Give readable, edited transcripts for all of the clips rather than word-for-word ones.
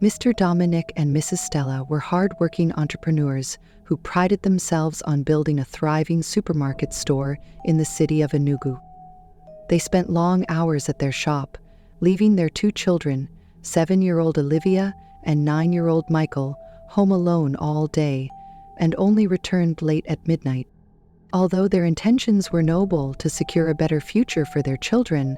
Mr. Dominic and Mrs. Stella were hard-working entrepreneurs who prided themselves on building a thriving supermarket store in the city of Enugu. They spent long hours at their shop, leaving their two children, 7-year-old Olivia and 9-year-old Michael, home alone all day, and only returned late at midnight. Although their intentions were noble to secure a better future for their children,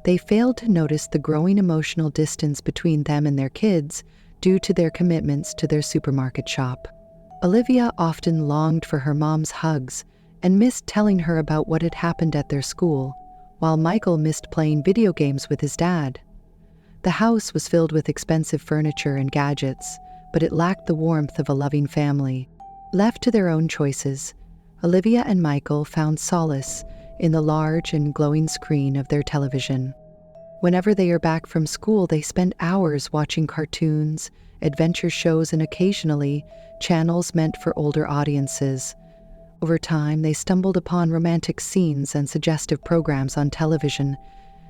they failed to notice the growing emotional distance between them and their kids due to their commitments to their supermarket shop. Olivia often longed for her mom's hugs and missed telling her about what had happened at their school, while Michael missed playing video games with his dad. The house was filled with expensive furniture and gadgets, but it lacked the warmth of a loving family. Left to their own choices, Olivia and Michael found solace in the large and glowing screen of their television. Whenever they are back from school, they spend hours watching cartoons, adventure shows, and occasionally channels meant for older audiences. Over time, they stumbled upon romantic scenes and suggestive programs on television.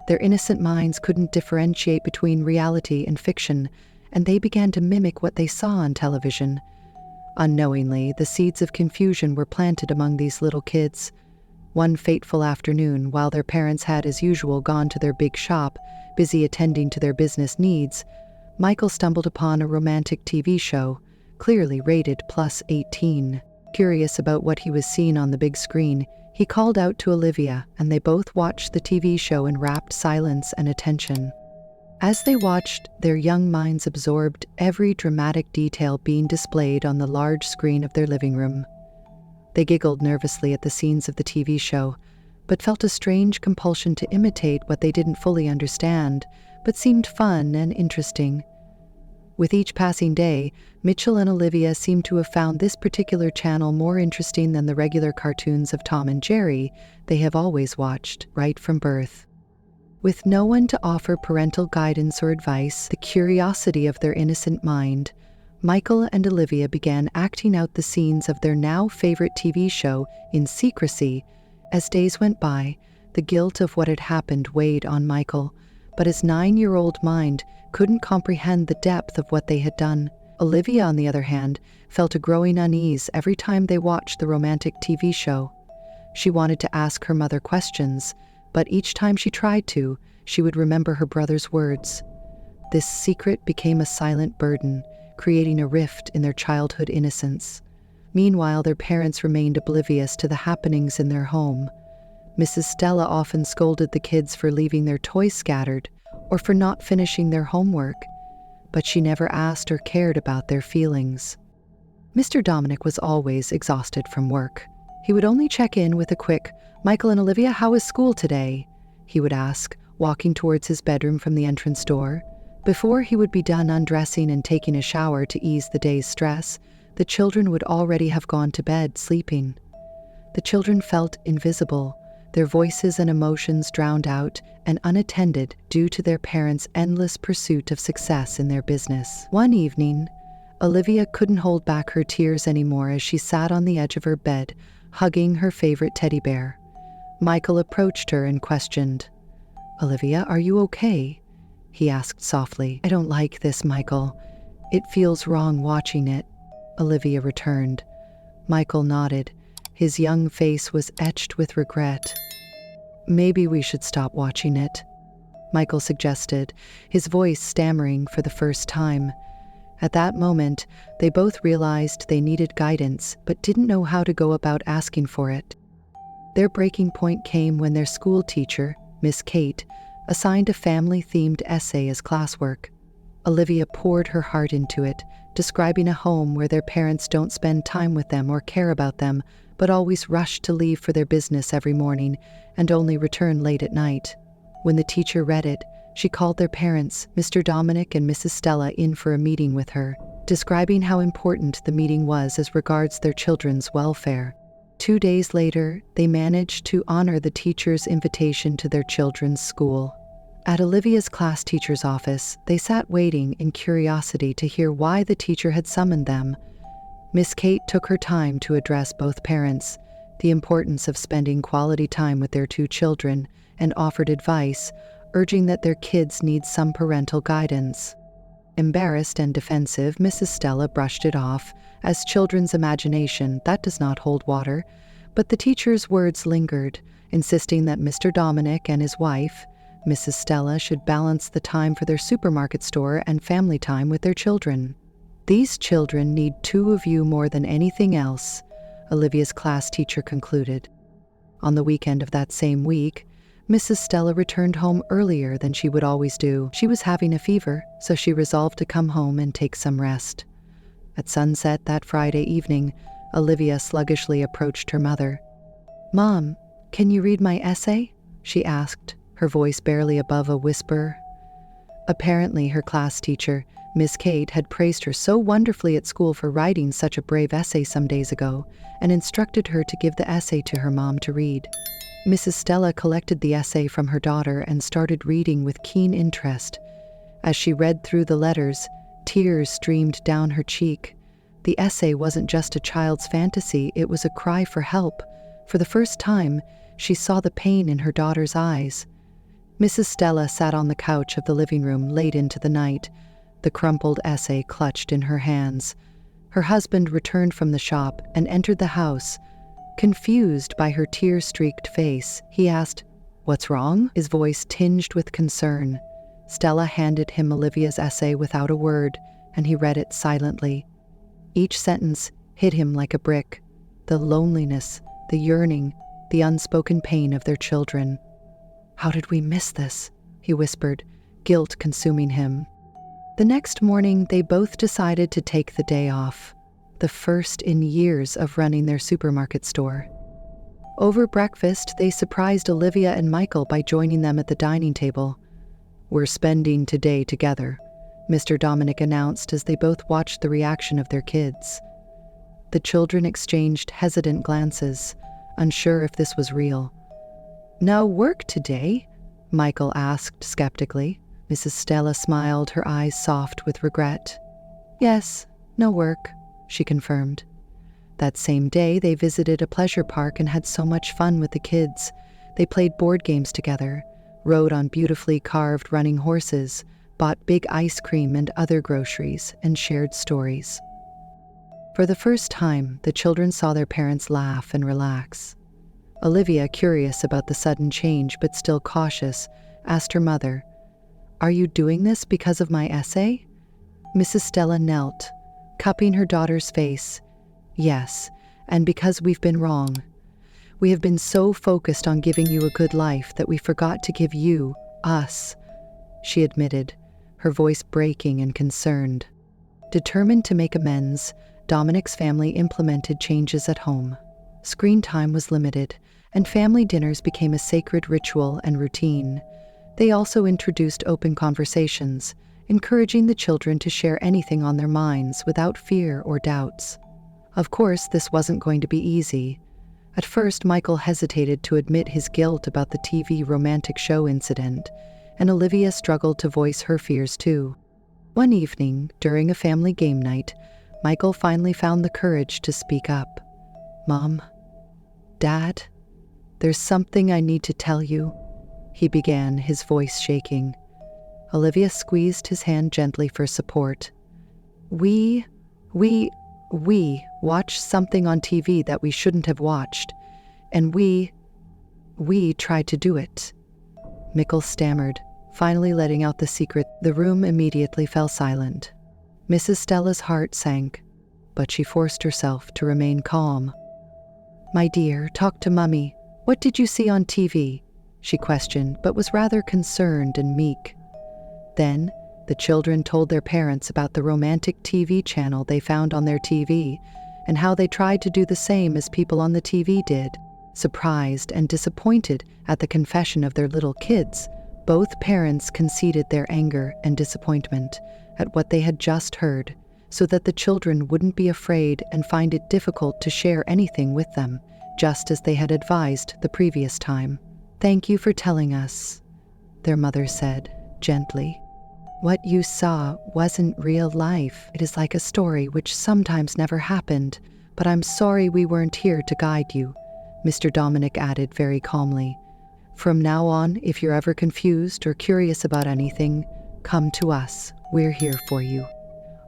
Their innocent minds couldn't differentiate between reality and fiction, and they began to mimic what they saw on television. Unknowingly, the seeds of confusion were planted among these little kids. One fateful afternoon, while their parents had, as usual, gone to their big shop, busy attending to their business needs, Michael stumbled upon a romantic TV show, clearly rated +18. Curious about what he was seeing on the big screen, he called out to Olivia, and they both watched the TV show in rapt silence and attention. As they watched, their young minds absorbed every dramatic detail being displayed on the large screen of their living room. They giggled nervously at the scenes of the TV show, but felt a strange compulsion to imitate what they didn't fully understand, but seemed fun and interesting. With each passing day, Mitchell and Olivia seemed to have found this particular channel more interesting than the regular cartoons of Tom and Jerry they have always watched, right from birth. With no one to offer parental guidance or advice, the curiosity of their innocent mind, Michael and Olivia began acting out the scenes of their now favorite TV show in secrecy. As days went by, the guilt of what had happened weighed on Michael, but his 9-year-old mind couldn't comprehend the depth of what they had done. Olivia, on the other hand, felt a growing unease every time they watched the romantic TV show. She wanted to ask her mother questions, but each time she tried to, she would remember her brother's words. This secret became a silent burden, creating a rift in their childhood innocence. Meanwhile, their parents remained oblivious to the happenings in their home. Mrs. Stella often scolded the kids for leaving their toys scattered or for not finishing their homework, but she never asked or cared about their feelings. Mr. Dominic was always exhausted from work. He would only check in with a quick, "Michael and Olivia, how is school today?" he would ask, walking towards his bedroom from the entrance door. Before he would be done undressing and taking a shower to ease the day's stress, the children would already have gone to bed, sleeping. The children felt invisible, their voices and emotions drowned out and unattended due to their parents' endless pursuit of success in their business. One evening, Olivia couldn't hold back her tears anymore as she sat on the edge of her bed, hugging her favorite teddy bear. Michael approached her and questioned, "Olivia, are you okay?" he asked softly. "I don't like this, Michael. It feels wrong watching it," Olivia returned. Michael nodded. His young face was etched with regret. "Maybe we should stop watching it," Michael suggested, his voice stammering for the first time. At that moment, they both realized they needed guidance, but didn't know how to go about asking for it. Their breaking point came when their school teacher, Miss Kate, assigned a family-themed essay as classwork. Olivia poured her heart into it, describing a home where their parents don't spend time with them or care about them, but always rush to leave for their business every morning and only return late at night. When the teacher read it, she called their parents, Mr. Dominic and Mrs. Stella, in for a meeting with her, describing how important the meeting was as regards their children's welfare. 2 days later, they managed to honor the teacher's invitation to their children's school. At Olivia's class teacher's office, they sat waiting in curiosity to hear why the teacher had summoned them. Miss Kate took her time to address both parents, the importance of spending quality time with their 2 children, and offered advice, urging that their kids need some parental guidance. Embarrassed and defensive, Mrs. Stella brushed it off as children's imagination that does not hold water, but the teacher's words lingered, insisting that Mr. Dominic and his wife, Mrs. Stella, should balance the time for their supermarket store and family time with their children. "These children need two of you more than anything else," Olivia's class teacher concluded. On the weekend of that same week, Mrs. Stella returned home earlier than she would always do. She was having a fever, so she resolved to come home and take some rest. At sunset that Friday evening, Olivia sluggishly approached her mother. "Mom, can you read my essay?" she asked, her voice barely above a whisper. Apparently, her class teacher, Miss Kate, had praised her so wonderfully at school for writing such a brave essay some days ago and instructed her to give the essay to her mom to read. Mrs. Stella collected the essay from her daughter and started reading with keen interest. As she read through the letters, tears streamed down her cheek. The essay wasn't just a child's fantasy, it was a cry for help. For the first time, she saw the pain in her daughter's eyes. Mrs. Stella sat on the couch of the living room late into the night, the crumpled essay clutched in her hands. Her husband returned from the shop and entered the house. Confused by her tear-streaked face, he asked, "What's wrong?" his voice tinged with concern. Stella handed him Olivia's essay without a word, and he read it silently. Each sentence hit him like a brick. The loneliness, the yearning, the unspoken pain of their children. "How did we miss this?" he whispered, guilt consuming him. The next morning, they both decided to take the day off, the first in years of running their supermarket store. Over breakfast, they surprised Olivia and Michael by joining them at the dining table. "We're spending today together," Mr. Dominic announced as they both watched the reaction of their kids. The children exchanged hesitant glances, unsure if this was real. "No work today?" Michael asked skeptically. Mrs. Stella smiled, her eyes soft with regret. "Yes, no work," she confirmed. That same day, they visited a pleasure park and had so much fun with the kids. They played board games together, rode on beautifully carved running horses, bought big ice cream and other groceries, and shared stories. For the first time, the children saw their parents laugh and relax. Olivia, curious about the sudden change but still cautious, asked her mother, "Are you doing this because of my essay?" Mrs. Stella knelt, cupping her daughter's face. "Yes, and because we've been wrong. We have been so focused on giving you a good life that we forgot to give you, us," she admitted, her voice breaking and concerned. Determined to make amends, Dominic's family implemented changes at home. Screen time was limited, and family dinners became a sacred ritual and routine. They also introduced open conversations, encouraging the children to share anything on their minds without fear or doubts. Of course, this wasn't going to be easy. At first, Michael hesitated to admit his guilt about the TV romantic show incident, and Olivia struggled to voice her fears too. One evening, during a family game night, Michael finally found the courage to speak up. "Mom, Dad, there's something I need to tell you," he began, his voice shaking. Olivia squeezed his hand gently for support. We watched something on TV that we shouldn't have watched, and we tried to do it." Michael stammered, finally letting out the secret. The room immediately fell silent. Mrs. Stella's heart sank, but she forced herself to remain calm. "My dear, talk to Mummy. What did you see on TV?" she questioned, but was rather concerned and meek. Then, the children told their parents about the romantic TV channel they found on their TV and how they tried to do the same as people on the TV did. Surprised and disappointed at the confession of their little kids, both parents conceded their anger and disappointment at what they had just heard, so that the children wouldn't be afraid and find it difficult to share anything with them, just as they had advised the previous time. "Thank you for telling us," their mother said, gently. "What you saw wasn't real life. It is like a story which sometimes never happened, but I'm sorry we weren't here to guide you," Mr. Dominic added very calmly. "From now on, if you're ever confused or curious about anything, come to us. We're here for you.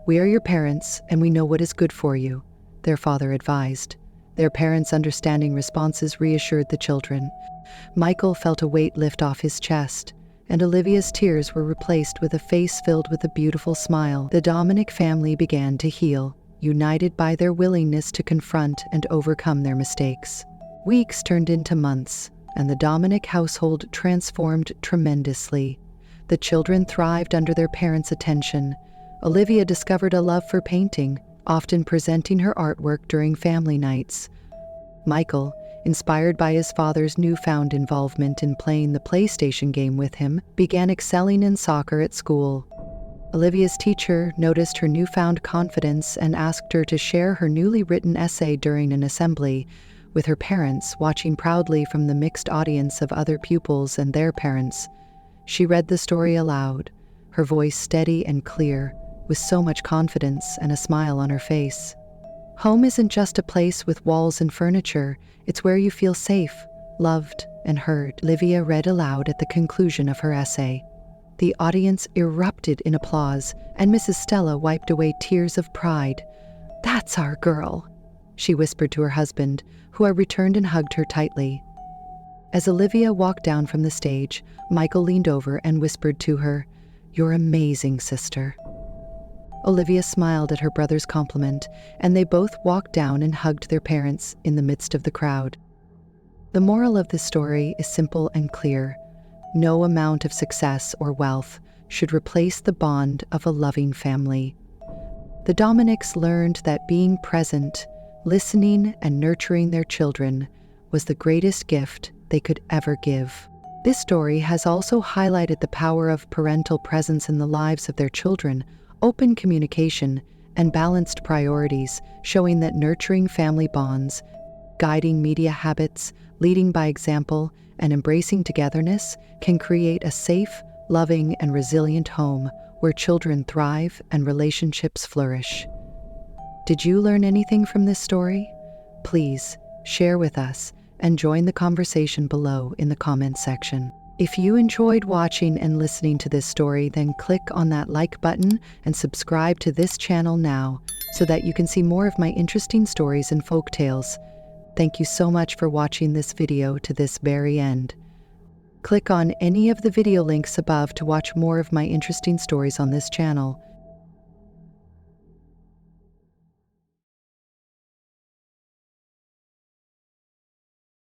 We are your parents, and we know what is good for you, their father advised. Their parents' understanding responses reassured the children. Michael felt a weight lift off his chest, and Olivia's tears were replaced with a face filled with a beautiful smile. The Dominic family began to heal, united by their willingness to confront and overcome their mistakes. Weeks turned into months, and the Dominic household transformed tremendously. The children thrived under their parents' attention. Olivia discovered a love for painting, often presenting her artwork during family nights. Michael, inspired by his father's newfound involvement in playing the PlayStation game with him, began excelling in soccer at school. Olivia's teacher noticed her newfound confidence and asked her to share her newly written essay during an assembly, with her parents watching proudly from the mixed audience of other pupils and their parents. She read the story aloud, her voice steady and clear, with so much confidence and a smile on her face. Home isn't just a place with walls and furniture, it's where you feel safe, loved, and heard, Olivia read aloud at the conclusion of her essay. The audience erupted in applause, and Mrs. Stella wiped away tears of pride. "That's our girl," she whispered to her husband, who had returned and hugged her tightly. As Olivia walked down from the stage, Michael leaned over and whispered to her, "You're amazing, sister." Olivia smiled at her brother's compliment, and they both walked down and hugged their parents in the midst of the crowd. The moral of this story is simple and clear. No amount of success or wealth should replace the bond of a loving family. The Dominics learned that being present, listening, and nurturing their children was the greatest gift they could ever give. This story has also highlighted the power of parental presence in the lives of their children, open communication, and balanced priorities, showing that nurturing family bonds, guiding media habits, leading by example, and embracing togetherness can create a safe, loving, and resilient home where children thrive and relationships flourish. Did you learn anything from this story? Please share with us and join the conversation below in the comments section. If you enjoyed watching and listening to this story, then click on that like button and subscribe to this channel now so that you can see more of my interesting stories and folk tales. Thank you so much for watching this video to this very end. Click on any of the video links above to watch more of my interesting stories on this channel.